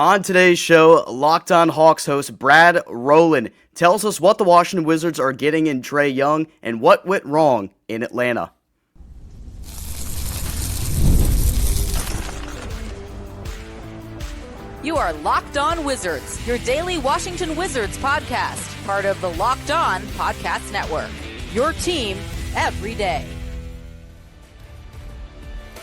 On today's show, Locked On Hawks host Brad Rowland tells us what the Washington Wizards are getting in Trae Young and what went wrong in Atlanta. You are Locked On Wizards, your daily Washington Wizards podcast, part of the Locked On Podcast Network. Your team every day.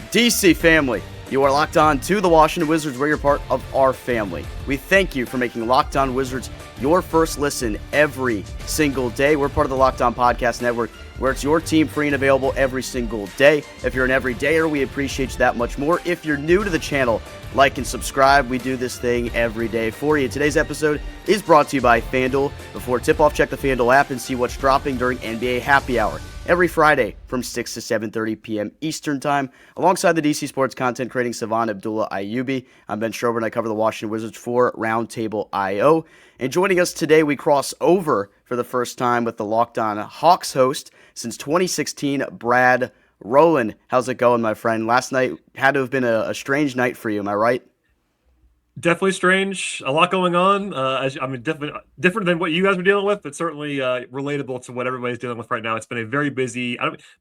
DC family, you are locked on to the Washington Wizards, where you're part of our family. We thank you for making Locked On Wizards your first listen every single day. We're part of the Locked On Podcast Network, where it's your team free and available every single day. If you're an everydayer, we appreciate you that much more. If you're new to the channel, like and subscribe. We do this thing every day for you. Today's episode is brought to you by FanDuel. Before tip-off, check the FanDuel app and see what's dropping during NBA Happy Hour every Friday from 6 to 7:30 p.m. Eastern Time. Alongside the DC Sports content creating Strober and Abdullah Ayubi, I'm Ben Strober and I cover the Washington Wizards for Roundtable IO. And joining us today, we cross over for the first time with the Locked On Hawks host since 2016, Brad Rowland. How's it going, my friend? Last night had to have been a strange night for you, am I right? Definitely strange. A lot going on. Definitely different than what you guys were dealing with, but certainly relatable to what everybody's dealing with right now. It's been a very busy,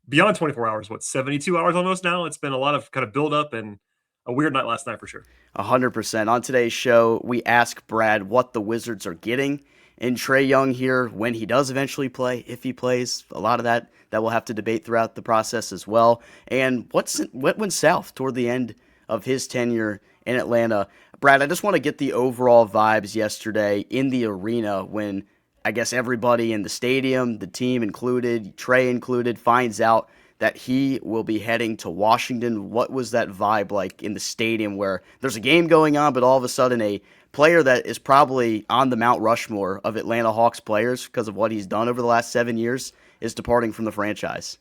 beyond 24 hours, 72 hours almost now. It's been a lot of kind of build up and a weird night last night for sure. 100%. On today's show, we ask Brad what the Wizards are getting in Trae Young here when he does eventually play, if he plays. A lot of that we'll have to debate throughout the process as well. And what went south toward the end of his tenure in Atlanta. Brad, I just want to get the overall vibes yesterday in the arena when I guess everybody in the stadium, the team included, Trae included, finds out that he will be heading to Washington. What was that vibe like in the stadium where there's a game going on, but all of a sudden a player that is probably on the Mount Rushmore of Atlanta Hawks players because of what he's done over the last 7 years is departing from the franchise?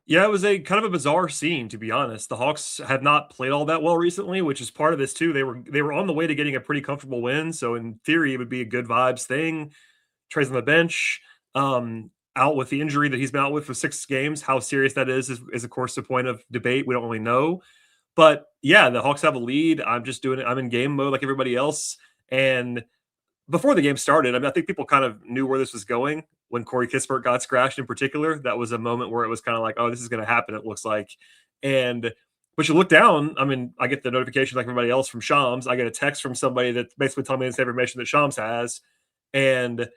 Yeah, it was a kind of a bizarre scene, to be honest. The Hawks have not played all that well recently, which is part of this too. They were on the way to getting a pretty comfortable win, so in theory, it would be a good vibes thing. Trae's on the bench, out with the injury that he's been out with for 6 games. How serious that is of course the point of debate. We don't really know, but yeah, the Hawks have a lead. I'm just doing it. I'm in game mode like everybody else, and before the game started, I think people kind of knew where this was going. When Corey Kispert got scratched in particular, that was a moment where it was kind of like, oh, this is going to happen, it looks like. But you look down, I get the notification like everybody else from Shams. I get a text from somebody that basically telling me the same information that Shams has. And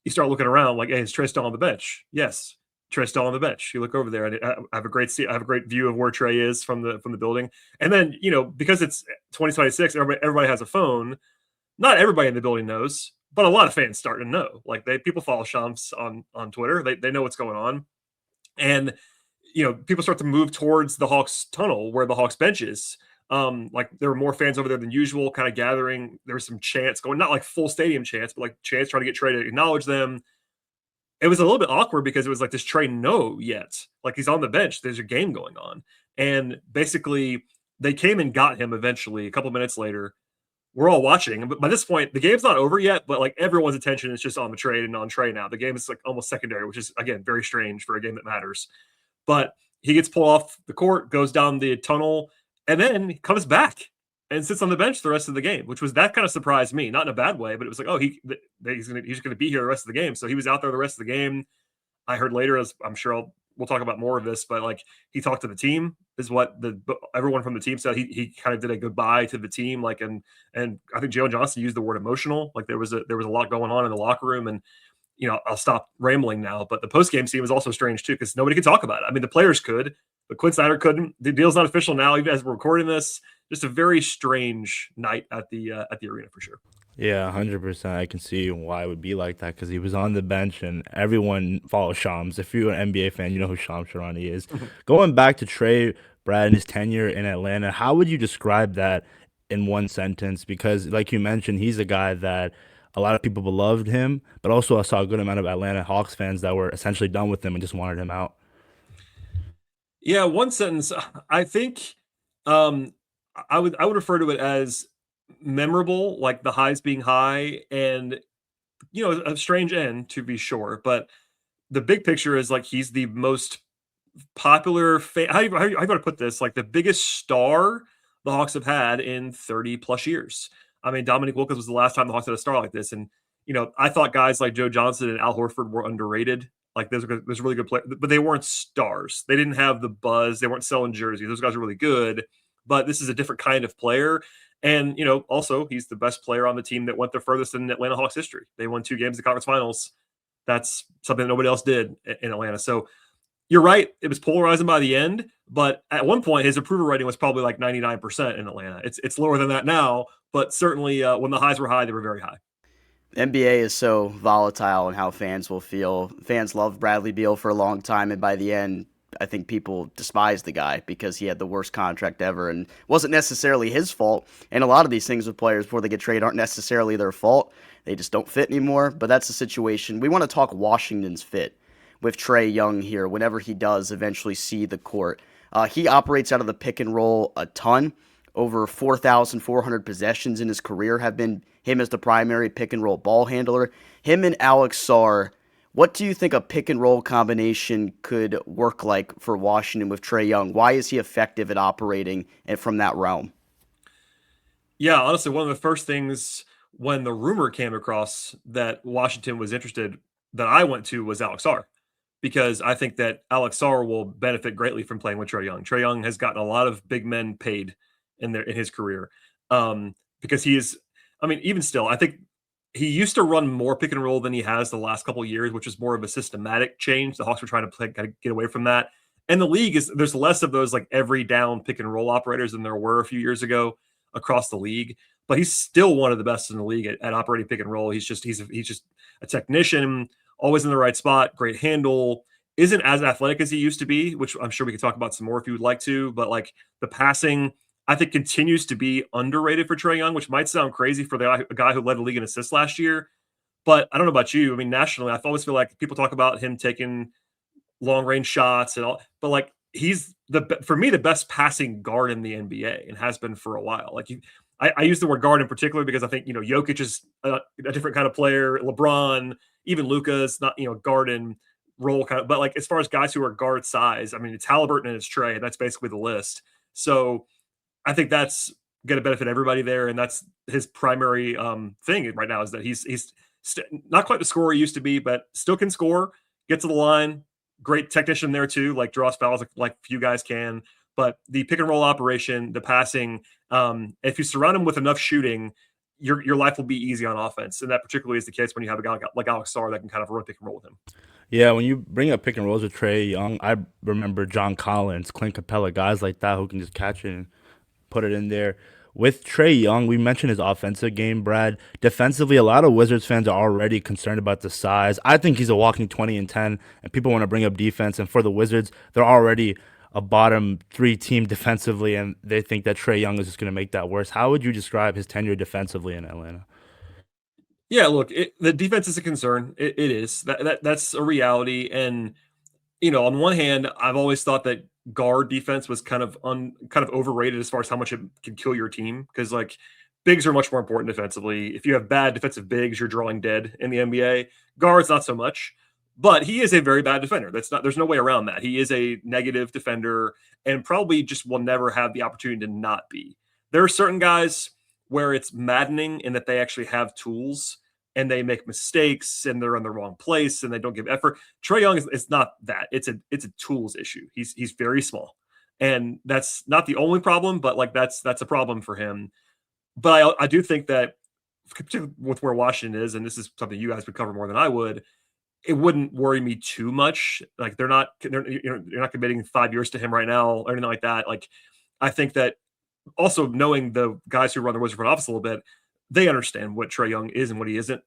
you start looking around like, hey, is Trae still on the bench? Yes, Trae's still on the bench. You look over there and I have a great view of where Trae is from the building. And then, because it's 2026, everybody has a phone. Not everybody in the building knows, but a lot of fans start to know. Like people follow Shams on Twitter. They know what's going on. And, people start to move towards the Hawks tunnel where the Hawks bench is. Like there were more fans over there than usual, kind of gathering. There was some chants going, not like full stadium chants, but like chants trying to get Trae to acknowledge them. It was a little bit awkward because it was like, does Trae know yet? Like he's on the bench. There's a game going on. And basically they came and got him eventually a couple minutes later. We're all watching, but by this point, the game's not over yet, but like everyone's attention is just on the trade and on Trae now. The game is like almost secondary, which is, again, very strange for a game that matters. But he gets pulled off the court, goes down the tunnel, and then comes back and sits on the bench the rest of the game, which was that kind of surprised me, not in a bad way, but it was like, oh, he's going to be here the rest of the game. So he was out there the rest of the game. I heard later, as I'm sure we'll talk about more of this, but like he talked to the team is what everyone from the team said. He kind of did a goodbye to the team. Like, and I think Jalen Johnson used the word emotional. Like there was a lot going on in the locker room, and I'll stop rambling now, but the post-game scene was also strange too, because nobody could talk about it. I mean, the players could, but Quinn Snyder couldn't. The deal's not official now, even as we're recording this. Just a very strange night at the arena for sure. Yeah, 100%. I can see why it would be like that because he was on the bench and everyone follows Shams. If you're an NBA fan, you know who Shams Charania is. Going back to Trae, Brad, and his tenure in Atlanta, how would you describe that in one sentence? Because like you mentioned, he's a guy that a lot of people beloved him, but also I saw a good amount of Atlanta Hawks fans that were essentially done with him and just wanted him out. Yeah, one sentence. I think I would refer to it as memorable, like the highs being high and a strange end to be sure, but the big picture is like he's the most popular how you got to put this, like the biggest star the Hawks have had in 30 plus years. I mean, Dominique Wilkins was the last time the Hawks had a star like this. And, I thought guys like Joe Johnson and Al Horford were underrated. Like those are really good players, but they weren't stars. They didn't have the buzz. They weren't selling jerseys. Those guys are really good, but this is a different kind of player. And, also he's the best player on the team that went the furthest in Atlanta Hawks history. They won 2 games in the conference finals. That's something that nobody else did in Atlanta. So you're right. It was polarizing by the end, but at one point his approval rating was probably like 99% in Atlanta. It's lower than that now, but certainly when the highs were high, they were very high. NBA is so volatile in how fans will feel. Fans loved Bradley Beal for a long time, and by the end, I think people despised the guy because he had the worst contract ever, and wasn't necessarily his fault. And a lot of these things with players before they get traded aren't necessarily their fault. They just don't fit anymore, but that's the situation. We want to talk Washington's fit with Trae Young here whenever he does eventually see the court. He operates out of the pick and roll a ton. Over 4,400 possessions in his career have been him as the primary pick and roll ball handler. Him and Alex Sarr, what do you think a pick and roll combination could work like for Washington with Trae Young? Why is he effective at operating from that realm? Yeah, honestly, one of the first things when the rumor came across that Washington was interested that I went to was Alex Sarr, because I think that Alex Sarr will benefit greatly from playing with Trae Young. Trae Young has gotten a lot of big men paid in his career, because he is. I mean, even still, I think he used to run more pick and roll than he has the last couple of years, which is more of a systematic change. The Hawks were trying to kind of get away from that, and the league there's less of those like every down pick and roll operators than there were a few years ago across the league. But he's still one of the best in the league at operating pick and roll. He's just a technician, always in the right spot, great handle. Isn't as athletic as he used to be, which I'm sure we could talk about some more if you would like to. But like the passing, I think continues to be underrated for Trae Young, which might sound crazy for a guy who led the league in assists last year. But I don't know about you. I mean, nationally, I always feel like people talk about him taking long range shots and all, but like he's for me the best passing guard in the NBA and has been for a while. Like I use the word guard in particular because I think Jokic is a different kind of player. LeBron, even Luka's not guard and roll kind of, but like as far as guys who are guard size, I mean it's Halliburton and it's Trae, and that's basically the list. So I think that's going to benefit everybody there, and that's his primary thing right now is that he's not quite the scorer he used to be, but still can score, get to the line, great technician there too, like draws fouls like few guys can. But the pick and roll operation, the passing, if you surround him with enough shooting, your life will be easy on offense, and that particularly is the case when you have a guy like Alex Sarr that can kind of run pick and roll with him. Yeah, when you bring up pick and rolls with Trae Young, I remember John Collins, Clint Capella, guys like that who can just catch it and put it in there. With Trae Young, we mentioned his offensive game, Brad. Defensively, a lot of Wizards fans are already concerned about the size. I think he's a walking 20 and 10, and people want to bring up defense. And for the Wizards, they're already a bottom 3 team defensively, and they think that Trae Young is just going to make that worse. How would you describe his tenure defensively in Atlanta? Yeah, look, the defense is a concern. It is that's a reality, and on one hand, I've always thought that guard defense was kind of overrated as far as how much it can kill your team, because like bigs are much more important defensively. If you have bad defensive bigs, you're drawing dead in the NBA. Guards not so much, but he is a very bad defender. There's no way around that. He is a negative defender and probably just will never have the opportunity to not be. There are certain guys where it's maddening in that they actually have tools and they make mistakes and they're in the wrong place and they don't give effort. Trae Young is not that. It's a tools issue. He's very small, and that's not the only problem, but like that's a problem for him. But I do think that particularly with where Washington is, and this is something you guys would cover more than I would, it wouldn't worry me too much. Like you're not committing 5 years to him right now or anything like that. Like I think that also knowing the guys who run the Wizards front office a little bit, they understand what Trae Young is and what he isn't.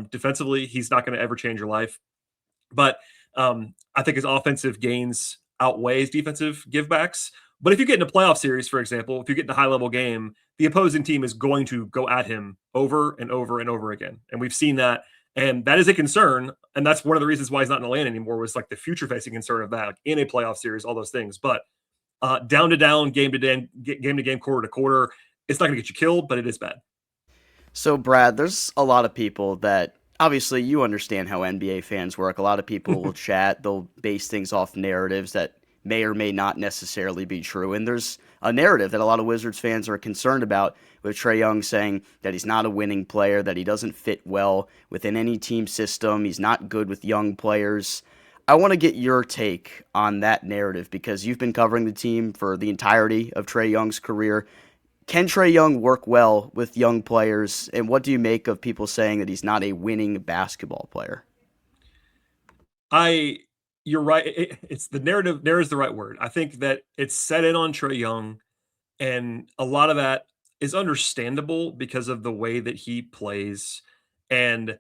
Defensively, he's not going to ever change your life. But I think his offensive gains outweigh his defensive givebacks. But if you get in a playoff series, for example, if you get in a high-level game, the opposing team is going to go at him over and over and over again. And we've seen that. And that is a concern. And that's one of the reasons why he's not in Atlanta anymore, was like the future-facing concern of that, like in a playoff series, all those things. But down to down, game to game, quarter to quarter, it's not going to get you killed, but it is bad. So, Brad, there's a lot of people that, obviously, you understand how NBA fans work. A lot of people will chat. They'll base things off narratives that may or may not necessarily be true. And there's a narrative that a lot of Wizards fans are concerned about, with Trae Young saying that he's not a winning player, that he doesn't fit well within any team system, he's not good with young players. I want to get your take on that narrative because you've been covering the team for the entirety of Trae Young's career. Can Trae Young work well with young players, and what do you make of people saying that he's not a winning basketball player? You're right. It's the narrative. There is the right word. I think that it's set in on Trae Young, and a lot of that is understandable because of the way that he plays. And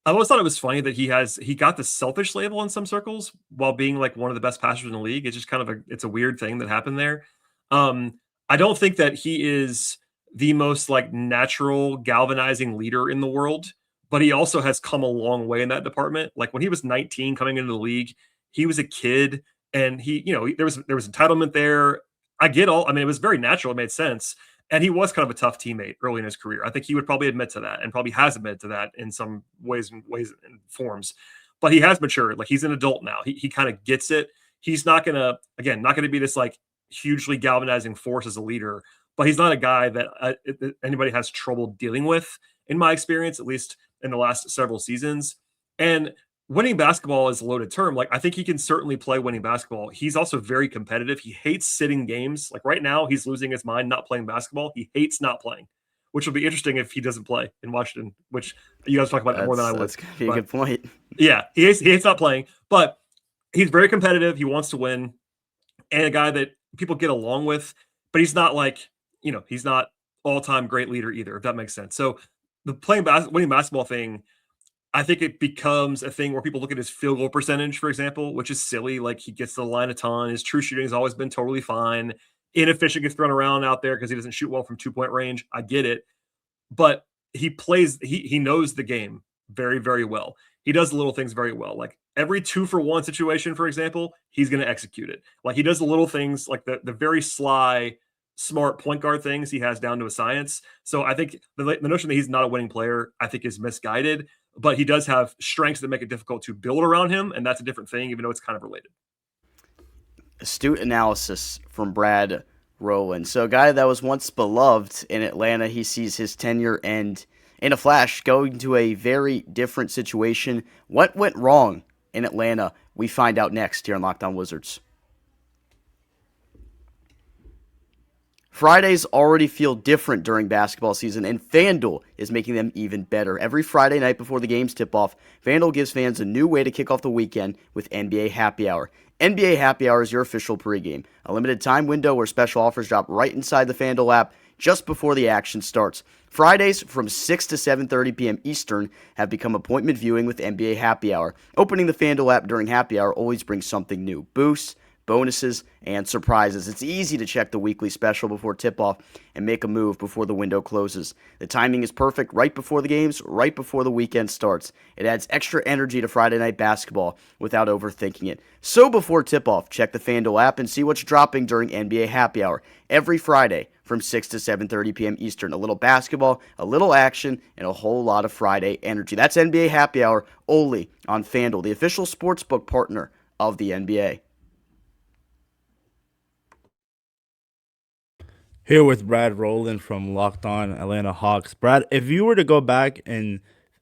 I always thought it was funny that he got the selfish label in some circles while being like one of the best passers in the league. It's just kind of it's a weird thing that happened there. I don't think that he is the most like natural galvanizing leader in the world, but he also has come a long way in that department. Like when he was 19 coming into the league, he was a kid and there was entitlement there. I mean, it was very natural. It made sense. And he was kind of a tough teammate early in his career. I think he would probably admit to that and probably has admitted to that in some ways and forms. But he has matured. Like he's an adult now. He kind of gets it. He's not going to be this like hugely galvanizing force as a leader, but he's not a guy that anybody has trouble dealing with, in my experience, at least in the last several seasons. And winning basketball is a loaded term. Like, I think he can certainly play winning basketball. He's also very competitive. He hates sitting games. Like right now, he's losing his mind not playing basketball. He hates not playing, which will be interesting if he doesn't play in Washington, which you guys talk about more than I would. That's going to be a good point. Yeah, he hates not playing, but he's very competitive. He wants to win, and a guy that people get along with, but he's not like, he's not all-time great leader either, if that makes sense. So the winning basketball thing, I think it becomes a thing where people look at his field goal percentage, for example, which is silly. Like he gets to the line a ton. His true shooting has always been totally fine. Inefficient gets thrown around out there because he doesn't shoot well from 2-point range. I get it. But he knows the game very, very well. He does the little things very well. Like every 2-for-1 situation, for example, he's going to execute it. Like he does the little things, like the very sly, smart point guard things he has down to a science. So I think the notion that he's not a winning player, I think is misguided, but he does have strengths that make it difficult to build around him. And that's a different thing, even though it's kind of related. Astute analysis from Brad Rowland. So a guy that was once beloved in Atlanta, he sees his tenure end in a flash, going to a very different situation. What went wrong in Atlanta? We find out next here on Locked On Wizards. Fridays already feel different during basketball season, and FanDuel is making them even better. Every Friday night before the games tip off, FanDuel gives fans a new way to kick off the weekend with NBA Happy Hour. NBA Happy Hour is your official pregame, a limited time window where special offers drop right inside the FanDuel app just before the action starts. Fridays from 6 to 7:30 p.m. Eastern have become appointment viewing with NBA Happy Hour. Opening the FanDuel app during Happy Hour always brings something new. Boosts, bonuses, and surprises. It's easy to check the weekly special before tip-off and make a move before the window closes. The timing is perfect right before the games, right before the weekend starts. It adds extra energy to Friday night basketball without overthinking it. So before tip-off, check the FanDuel app and see what's dropping during NBA Happy Hour every Friday from 6 to 7:30 p.m. Eastern. A little basketball, a little action, and a whole lot of Friday energy. That's NBA Happy Hour only on FanDuel, the official sportsbook partner of the NBA. Here with Brad Rowland from Locked On Atlanta Hawks. Brad, if you were to go back and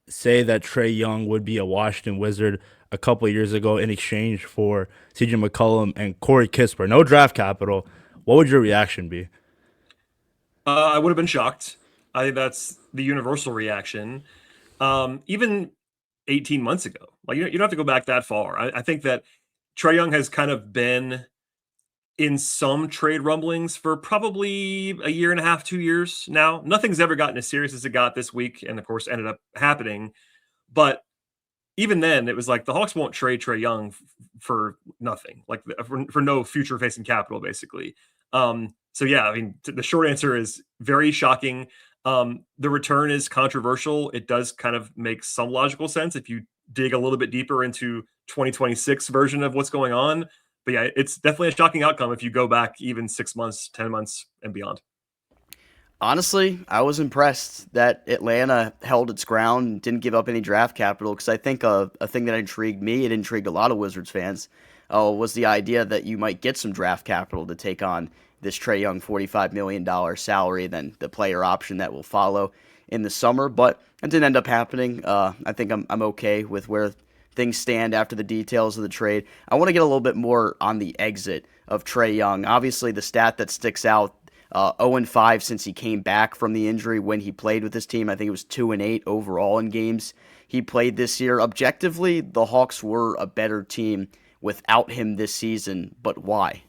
say that Trae Young would be a Washington Wizard a couple of years ago in exchange for CJ McCollum and Corey Kispert, no draft capital, what would your reaction be? I would have been shocked. I think that's the universal reaction. Even 18 months ago, like you don't have to go back that far. I think that Trae Young has kind of been in some trade rumblings for probably a year and a half, 2 years now. Nothing's ever gotten as serious as it got this week, and of course ended up happening. But even then, it was like the Hawks won't trade Trae Young for nothing, like for no future-facing capital, basically. So yeah, I mean, the short answer is very shocking. The return is controversial. It does kind of make some logical sense if you dig a little bit deeper into 2026 version of what's going on. But yeah, it's definitely a shocking outcome if you go back even 6 months, 10 months, and beyond. Honestly, I was impressed that Atlanta held its ground and didn't give up any draft capital, because I think a thing that intrigued me, it intrigued a lot of Wizards fans, was the idea that you might get some draft capital to take on this Trae Young $45 million salary, then the player option that will follow in the summer. But it didn't end up happening. I think I'm okay with where things stand after the details of the trade. I want to get a little bit more on the exit of Trae Young. Obviously, the stat that sticks out, 0-5 since he came back from the injury when he played with his team. I think it was 2-8 overall in games he played this year. Objectively, the Hawks were a better team without him this season, but why?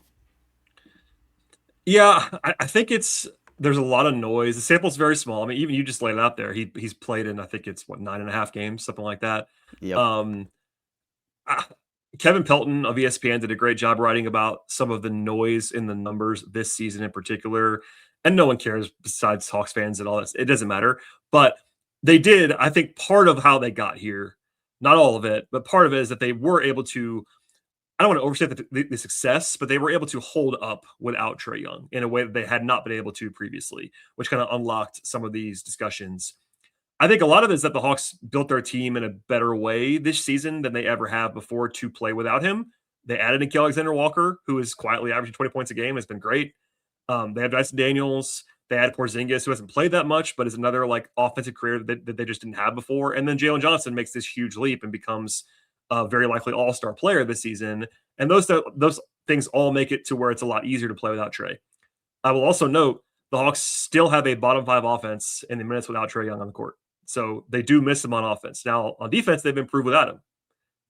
Yeah, I think there's a lot of noise. The sample's very small. I mean, even you just laid it out there. He's played in, I think it's 9.5 games, something like that. Yep. Kevin Pelton of ESPN did a great job writing about some of the noise in the numbers this season in particular. And no one cares besides Hawks fans and all that. It doesn't matter. But they did, I think part of how they got here, not all of it, but part of it is that they were able to, I don't want to overstate the success, but they were able to hold up without Trae Young in a way that they had not been able to previously, which kind of unlocked some of these discussions. I think a lot of it is that the Hawks built their team in a better way this season than they ever have before to play without him. They added Nickeil Alexander-Walker, who is quietly averaging 20 points a game, has been great. They have Dyson Daniels. They had Porzingis, who hasn't played that much, but is another like offensive creator that they just didn't have before. And then Jalen Johnson makes this huge leap and becomes a very likely all-star player this season. And those things all make it to where it's a lot easier to play without Trae. I will also note the Hawks still have a bottom 5 offense in the minutes without Trae Young on the court. So they do miss him on offense. Now, on defense, they've improved without him,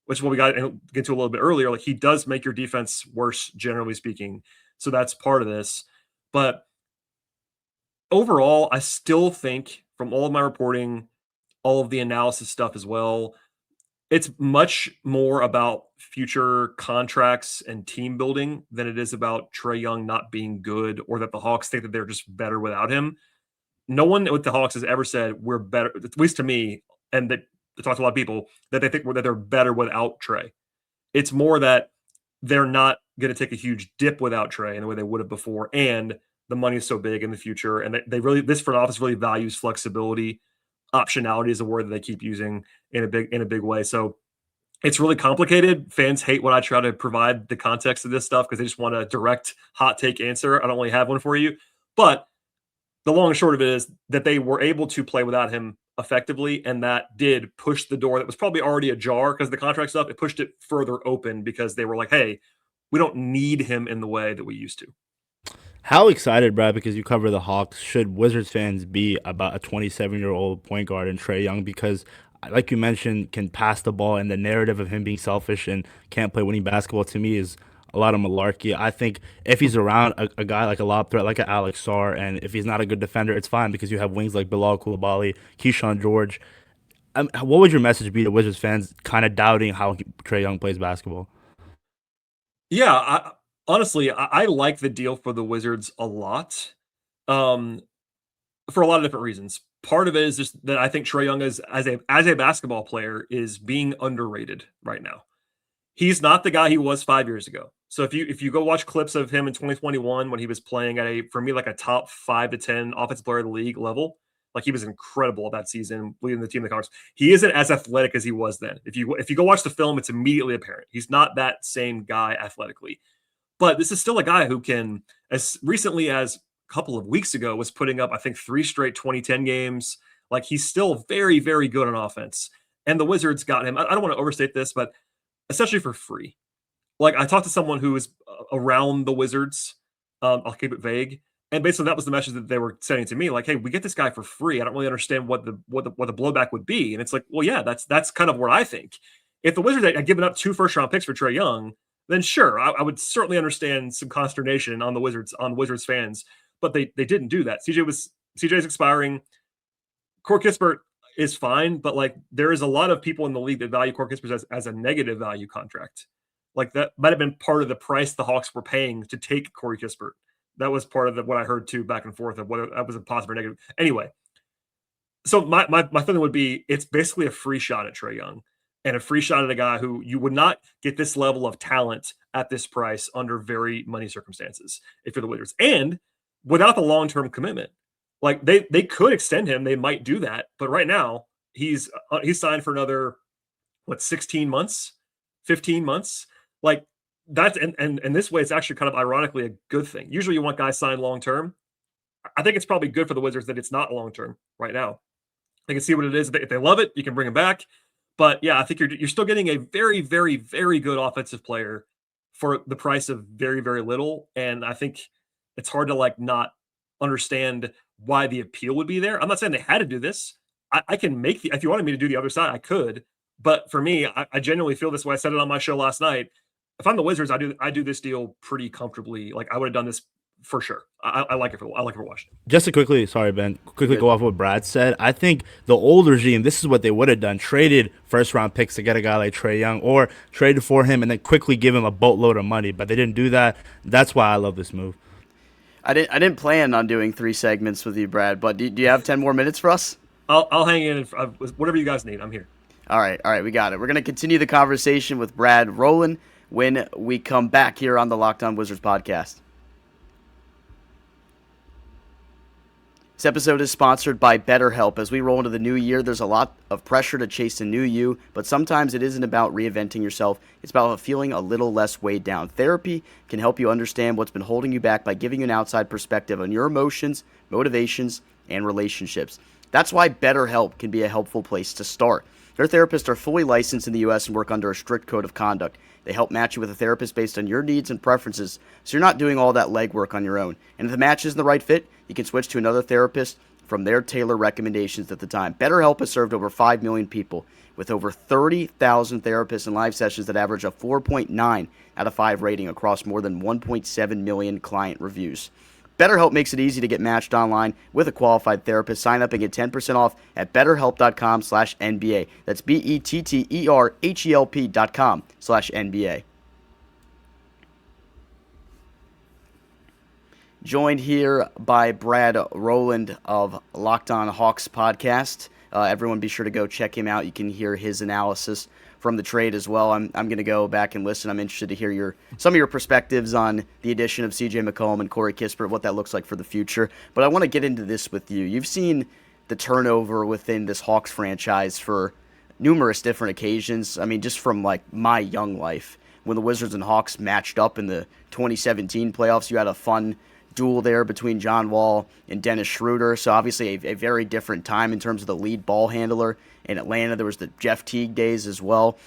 which is what we got to get to a little bit earlier. Like, he does make your defense worse, generally speaking. So that's part of this. But overall, I still think from all of my reporting, all of the analysis stuff as well, it's much more about future contracts and team building than it is about Trae Young not being good or that the Hawks think that they're just better without him. No one with the Hawks has ever said we're better, at least to me, and that I talked to a lot of people, that they think that they're better without Trae. It's more that they're not going to take a huge dip without Trae in the way they would have before, and the money is so big in the future, and they really, this front office really values flexibility. Optionality is a word that they keep using in a big way. So it's really complicated. Fans hate when I try to provide the context of this stuff because they just want a direct hot take answer. I don't really have one for you, but the long and short of it is that they were able to play without him effectively, and that did push the door that was probably already ajar because of the contract stuff. It pushed it further open because they were like, hey, we don't need him in the way that we used to. How excited, Brad, because you cover the Hawks, should Wizards fans be about a 27-year-old point guard in Trae Young? Because, like you mentioned, can pass the ball, and the narrative of him being selfish and can't play winning basketball, to me, is a lot of malarkey. I think if he's around a guy like a lob threat, like an Alex Sarr, and if he's not a good defender, it's fine because you have wings like Bilal Coulibaly, Keyshawn George. What would your message be to Wizards fans kind of doubting how Trae Young plays basketball? Yeah, honestly, I like the deal for the Wizards a lot, for a lot of different reasons. Part of it is just that I think Trae Young is as a basketball player is being underrated right now. He's not the guy he was 5 years ago. So if you go watch clips of him in 2021 when he was playing at for me, like a top 5 to 10 offensive player of the league level, like he was incredible that season, leading the team in the conference. He isn't as athletic as he was then. If you go watch the film, it's immediately apparent. He's not that same guy athletically. But this is still a guy who can, as recently as a couple of weeks ago, was putting up, I think, 3 straight 2010 games. Like, he's still very, very good on offense. And the Wizards got him. I don't want to overstate this, but essentially for free. Like, I talked to someone who was around the Wizards. I'll keep it vague. And basically that was the message that they were sending to me. Like, hey, we get this guy for free. I don't really understand what the blowback would be. And it's like, well, yeah, that's kind of what I think. If the Wizards had given up 2 first-round picks for Trae Young, then sure, I would certainly understand some consternation on the Wizards fans. But they didn't do that. CJ's expiring. Corey Kispert is fine, but like there is a lot of people in the league that value Corey Kispert as a negative value contract. Like that might have been part of the price the Hawks were paying to take Corey Kispert. That was part of what I heard too, back and forth of whether that was a positive or negative. Anyway, so my feeling would be it's basically a free shot at Trae Young and a free shot at a guy who you would not get this level of talent at this price under very money circumstances if you're the Wizards, and without the long-term commitment. Like they could extend him, they might do that, but right now he's signed for another 16 months, 15 months. Like that's and this way, it's actually kind of ironically a good thing. Usually, you want guys signed long term. I think it's probably good for the Wizards that it's not long term right now. They can see what it is. If they love it, you can bring him back. But yeah, I think you're still getting a very, very, very good offensive player for the price of very, very little. And I think it's hard to like not understand why the appeal would be there. I'm not saying they had to do this. I can make if you wanted me to do the other side, I could. But for me, I genuinely feel this way. I said it on my show last night. If I'm the Wizards, I do this deal pretty comfortably. Like I would have done this for sure. I like it for Washington. Just to quickly, sorry Ben, quickly go off what Brad said. I think the old regime, this is what they would have done: traded first round picks to get a guy like Trae Young, or traded for him and then quickly give him a boatload of money. But they didn't do that. That's why I love this move. I didn't plan on doing 3 segments with you, Brad. But do you have 10 more minutes for us? I'll hang in whatever you guys need. I'm here. All right, we got it. We're gonna continue the conversation with Brad Rowland when we come back here on the Locked On Wizards podcast. This episode is sponsored by BetterHelp. As we roll into the new year, there's a lot of pressure to chase a new you, but sometimes it isn't about reinventing yourself. It's about feeling a little less weighed down. Therapy can help you understand what's been holding you back by giving you an outside perspective on your emotions, motivations, and relationships. That's why BetterHelp can be a helpful place to start. Their therapists are fully licensed in the U.S. and work under a strict code of conduct. They help match you with a therapist based on your needs and preferences, so you're not doing all that legwork on your own. And if the match isn't the right fit, you can switch to another therapist from their tailored recommendations at the time. BetterHelp has served over 5 million people with over 30,000 therapists and live sessions that average a 4.9 out of 5 rating across more than 1.7 million client reviews. BetterHelp makes it easy to get matched online with a qualified therapist. Sign up and get 10% off at betterhelp.com/NBA. That's BETTERHELP.com/NBA. Joined here by Brad Rowland of Locked On Hawks podcast. Everyone be sure to go check him out. You can hear his analysis from the trade as well. I'm going to go back and listen. I'm interested to hear some of your perspectives on the addition of C.J. McCollum and Corey Kispert, what that looks like for the future. But I want to get into this with you. You've seen the turnover within this Hawks franchise for numerous different occasions. I mean, just from like my young life, when the Wizards and Hawks matched up in the 2017 playoffs, you had a fun duel there between John Wall and Dennis Schroeder. So obviously a very different time in terms of the lead ball handler. In Atlanta, there was the Jeff Teague days as well.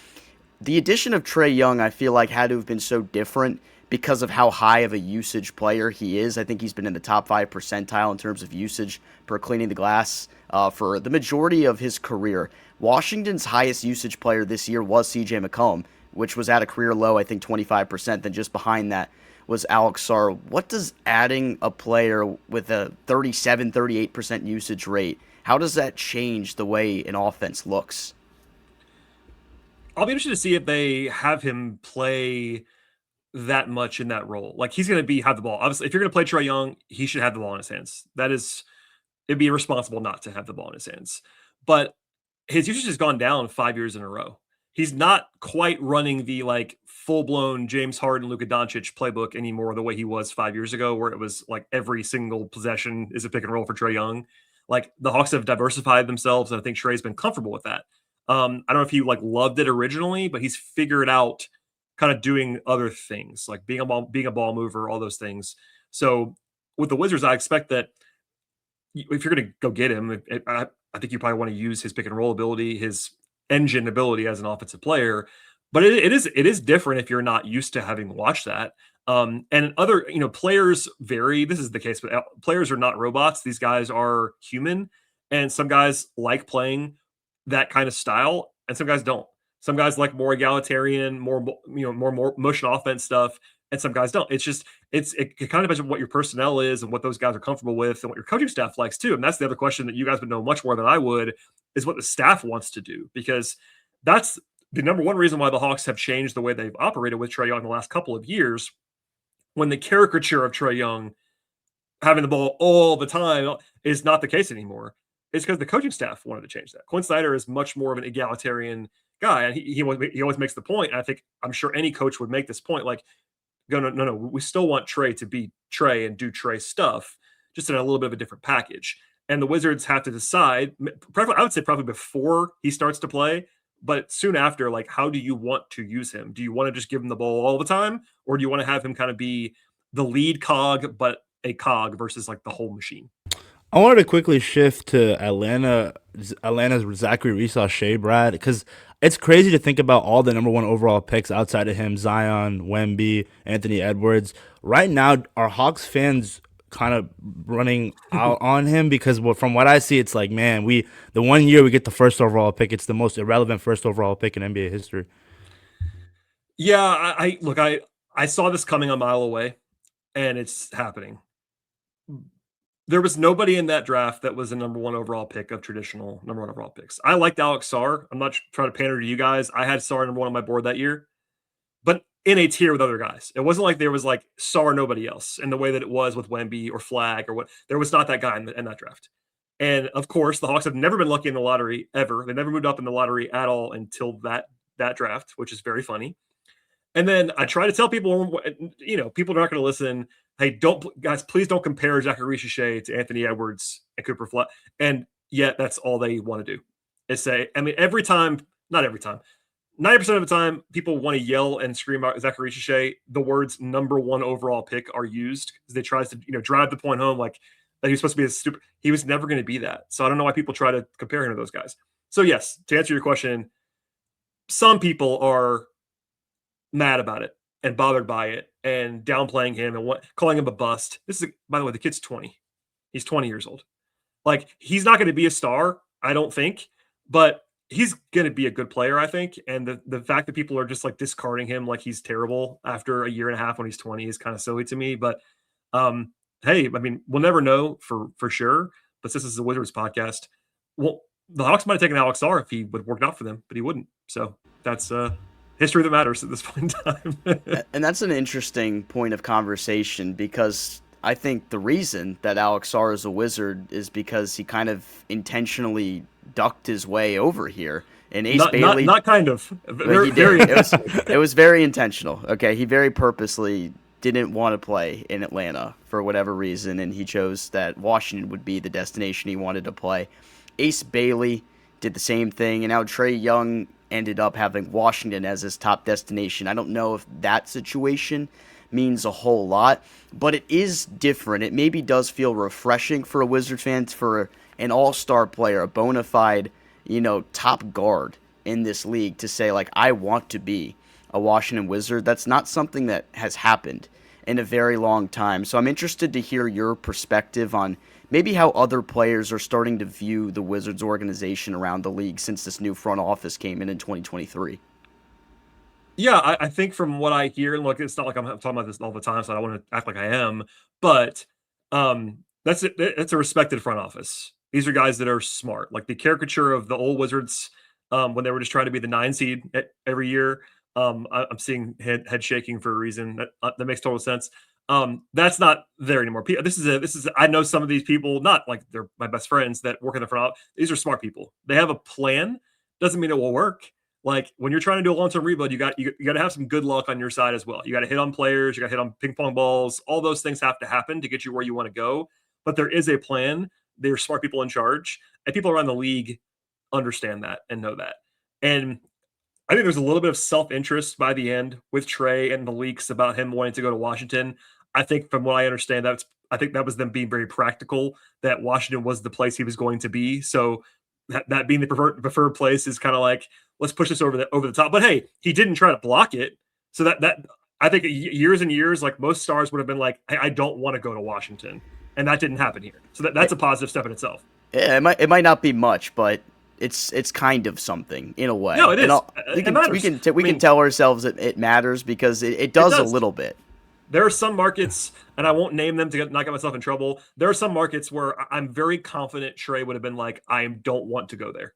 The addition of Trae Young, I feel like, had to have been so different because of how high of a usage player he is. I think he's been in the top 5 percentile in terms of usage per cleaning the glass for the majority of his career. Washington's highest usage player this year was C.J. McCollum, which was at a career low, I think 25%. Then just behind that was Alex Sarr. What does adding a player with a 37, 38% usage rate, how does that change the way an offense looks? I'll be interested to see if they have him play that much in that role. Like he's going to have the ball. Obviously, if you're going to play Trae Young, he should have the ball in his hands. It'd be irresponsible not to have the ball in his hands. But his usage has gone down 5 years in a row. He's not quite running the like full-blown James Harden, Luka Doncic playbook anymore the way he was 5 years ago, where it was like every single possession is a pick and roll for Trae Young. Like the Hawks have diversified themselves, and I think Trae's been comfortable with that. I don't know if he like loved it originally, but he's figured out kind of doing other things, like being a ball mover, all those things. So with the Wizards, I expect that if you're going to go get him, I think you probably want to use his pick and roll ability, his engine ability as an offensive player. But it is different if you're not used to having watched that. And other, players vary. This is the case, but players are not robots. These guys are human, and some guys like playing that kind of style, and some guys don't. Some guys like more egalitarian, more motion offense stuff, and some guys don't. It kind of depends on what your personnel is and what those guys are comfortable with, and what your coaching staff likes too. And that's the other question that you guys would know much more than I would, is what the staff wants to do, because that's the number one reason why the Hawks have changed the way they've operated with Trae Young the last couple of years. When the caricature of Trae Young having the ball all the time is not the case anymore, it's because the coaching staff wanted to change that. Quinn Snyder is much more of an egalitarian guy, and he always makes the point, and I'm sure any coach would make this point, like, no, we still want Trae to be Trae and do Trae stuff, just in a little bit of a different package. And the Wizards have to decide, I would say probably before he starts to play, But soon after, like, how do you want to use him? Do you want to just give him the ball all the time, or do you want to have him kind of be the lead cog, but a cog versus like the whole machine? I wanted to quickly shift to Atlanta's Zachary Resaw Shea, Brad, because it's crazy to think about all the number one overall picks outside of him: Zion, Wemby, Anthony Edwards. Right now, are Hawks fans kind of running out on him? Because from what I see, it's like, man, the 1 year we get the first overall pick, it's the most irrelevant first overall pick in NBA history. Yeah, I saw this coming a mile away, and it's happening. There was nobody in that draft that was a number one overall pick of traditional number one overall picks. I liked Alex Sarr. I'm not trying to pander to you guys. I had Sarr number one on my board that year, but in a tier with other guys. It wasn't like there was like Sarr, nobody else, in the way that it was with Wemby or Flag or what. There was not that guy in that draft. And of course, the Hawks have never been lucky in the lottery ever. They never moved up in the lottery at all until that draft, which is very funny. And then I try to tell people, people are not going to listen. Hey, guys, please don't compare Zachary Shea to Anthony Edwards and Cooper Flag. And yet that's all they want to do is say, I mean, not every time, 90% of the time, people want to yell and scream out Zachary Shea. The words number one overall pick are used because they tries to, drive the point home like that he was supposed to be he was never going to be that. So I don't know why people try to compare him to those guys. So yes, to answer your question, some people are mad about it and bothered by it and downplaying him and calling him a bust. By the way, the kid's 20. He's 20 years old. Like, he's not going to be a star, I don't think, but he's going to be a good player, I think. And the fact that people are just like discarding him like he's terrible after a year and a half when he's 20 is kind of silly to me. But hey, I mean, we'll never know for sure. But since this is a Wizards podcast, well, the Hawks might have taken Alex Sarr if he would have worked out for them, but he wouldn't. So that's history that matters at this point in time. And that's an interesting point of conversation because I think the reason that Alex Sarr is a Wizard is because he kind of intentionally ducked his way over here. And Ace Bailey, not kind of. It was very intentional. Okay, he very purposely didn't want to play in Atlanta for whatever reason, and he chose that Washington would be the destination he wanted to play. Ace Bailey did the same thing, and now Trae Young ended up having Washington as his top destination. I don't know if that situation means a whole lot, but it is different. It maybe does feel refreshing for a Wizard fan, for an all-star player, a bona fide, top guard in this league to say, like, I want to be a Washington Wizard. That's not something that has happened in a very long time. So I'm interested to hear your perspective on maybe how other players are starting to view the Wizards organization around the league since this new front office came in 2023. Yeah, I think from what I hear, and look, it's not like I'm talking about this all the time, so I don't want to act like I am, but that's a respected front office. These are guys that are smart. Like the caricature of the old Wizards when they were just trying to be the 9 seed every year. I'm seeing head shaking for a reason. That makes total sense. That's not there anymore. This is I know some of these people, not like they're my best friends that work in the front office. These are smart people. They have a plan. Doesn't mean it will work. Like when you're trying to do a long-term rebuild, you got to have some good luck on your side as well. You got to hit on players. You got to hit on ping pong balls. All those things have to happen to get you where you want to go. But there is a plan. They're smart people in charge, and people around the league understand that and know that. And I think there's a little bit of self-interest by the end with Trae and the leaks about him wanting to go to Washington. I think from what I understand, I think that was them being very practical, that Washington was the place he was going to be. So that being the preferred place is kind of like, let's push this over the top. But hey, he didn't try to block it. So that I think years and years, like most stars would have been like, hey, I don't want to go to Washington. And that didn't happen here. So that's a positive step in itself. Yeah, it might not be much, but it's kind of something in a way. No, it is. We can tell ourselves that it matters because it does a little bit. There are some markets, and I won't name them to not get myself in trouble. There are some markets where I'm very confident Trae would have been like, I don't want to go there.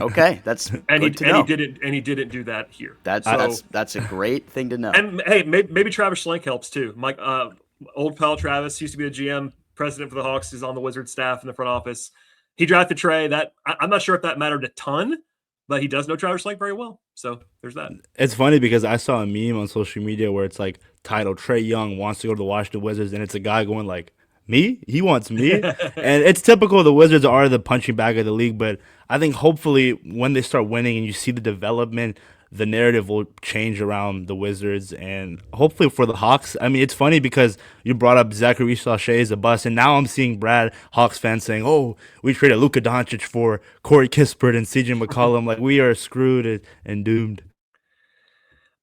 Okay, that's and good to know. He didn't do that here. That's a great thing to know. And hey, maybe Travis Schlenk helps too. Mike, old pal Travis used to be the GM, president for the Hawks. He's on the Wizards staff in the front office. He drafted Trae. That I'm not sure if that mattered a ton, but he does know Travis Schlenk very well. So there's that. It's funny because I saw a meme on social media where it's like titled Trae Young wants to go to the Washington Wizards, and it's a guy going like, Me? He wants me. And it's typical the Wizards are the punching bag of the league, but I think hopefully when they start winning and you see the development, the narrative will change around the Wizards and hopefully for the Hawks. I mean, it's funny because you brought up Zachary Sachet as a bust, and now I'm seeing Brad Hawks fans saying, "Oh, we traded Luka Doncic for Corey Kispert and CJ McCollum. Like we are screwed and doomed."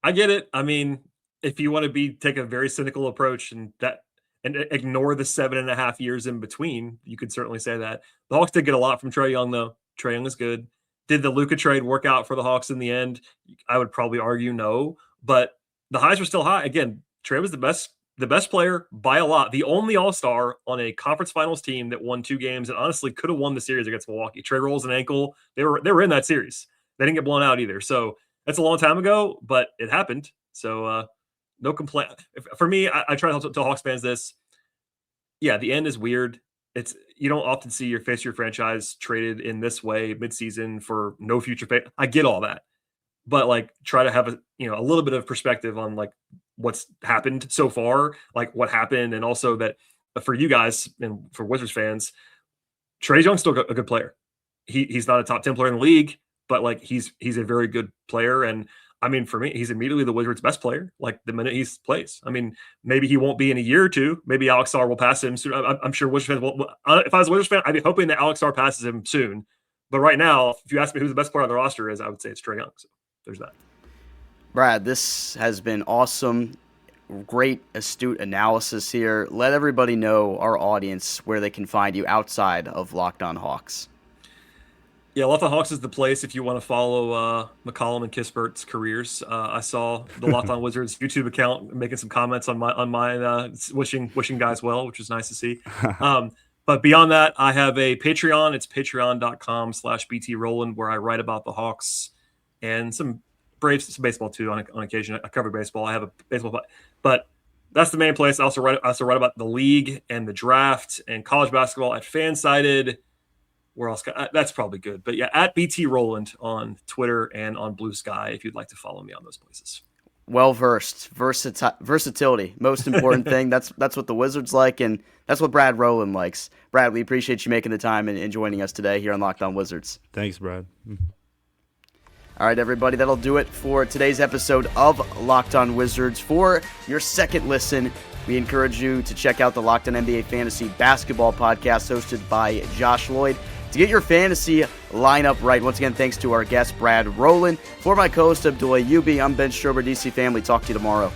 I get it. I mean, if you want to take a very cynical approach and ignore the 7.5 years in between, you could certainly say that. The Hawks did get a lot from Trae Young, though. Trae Young is good. Did the Luka trade work out for the Hawks in the end? I would probably argue no, but the highs were still high. Again, Trae was the best player by a lot. The only All-Star on a conference finals team that won 2 games and honestly could have won the series against Milwaukee. Trae rolls an ankle. They were in that series. They didn't get blown out either. So that's a long time ago, but it happened. So no complaint. For me, I try to tell Hawks fans this. Yeah, the end is weird. You don't often see your face of your franchise traded in this way midseason for no future pay. I get all that, but like try to have a little bit of perspective on like what's happened so far, like what happened, and also that for you guys and for Wizards fans, Trae Young's still a good player. He's not a top 10 player in the league, but like he's a very good player. And I mean, for me, he's immediately the Wizards' best player. Like the minute he plays, I mean, maybe he won't be in a year or two. Maybe Alex Sarr will pass him soon. I'm sure Wizards fans will. If I was a Wizards fan, I'd be hoping that Alex Sarr passes him soon. But right now, if you ask me who the best player on the roster is, I would say it's Trae Young. So there's that. Brad, this has been awesome. Great, astute analysis here. Let everybody know, our audience, where they can find you outside of Locked On Hawks. Yeah, Locked On Hawks is the place if you want to follow McCollum and Kispert's careers. I saw the Locked On Wizards YouTube account making some comments on mine, wishing guys well, which was nice to see. But beyond that, I have a Patreon. It's patreon.com/BT Rowland, where I write about the Hawks and some Braves, some baseball too on occasion. I cover baseball. I have a baseball, but that's the main place. I also write about the league and the draft and college basketball at Fansided. Where else? That's probably good. But yeah, at BT Rowland on Twitter and on Blue Sky if you'd like to follow me on those places. Well-versed. Versatility. Most important thing. That's what the Wizards like, and that's what Brad Rowland likes. Brad, we appreciate you making the time and joining us today here on Locked On Wizards. Thanks, Brad. All right, everybody, that'll do it for today's episode of Locked On Wizards. For your second listen, we encourage you to check out the Locked On NBA Fantasy Basketball podcast hosted by Josh Lloyd to get your fantasy lineup right. Once again, thanks to our guest, Brad Rowland. For my co-host, Abdullah Ayubi, I'm Ben Strober, DC Family. Talk to you tomorrow.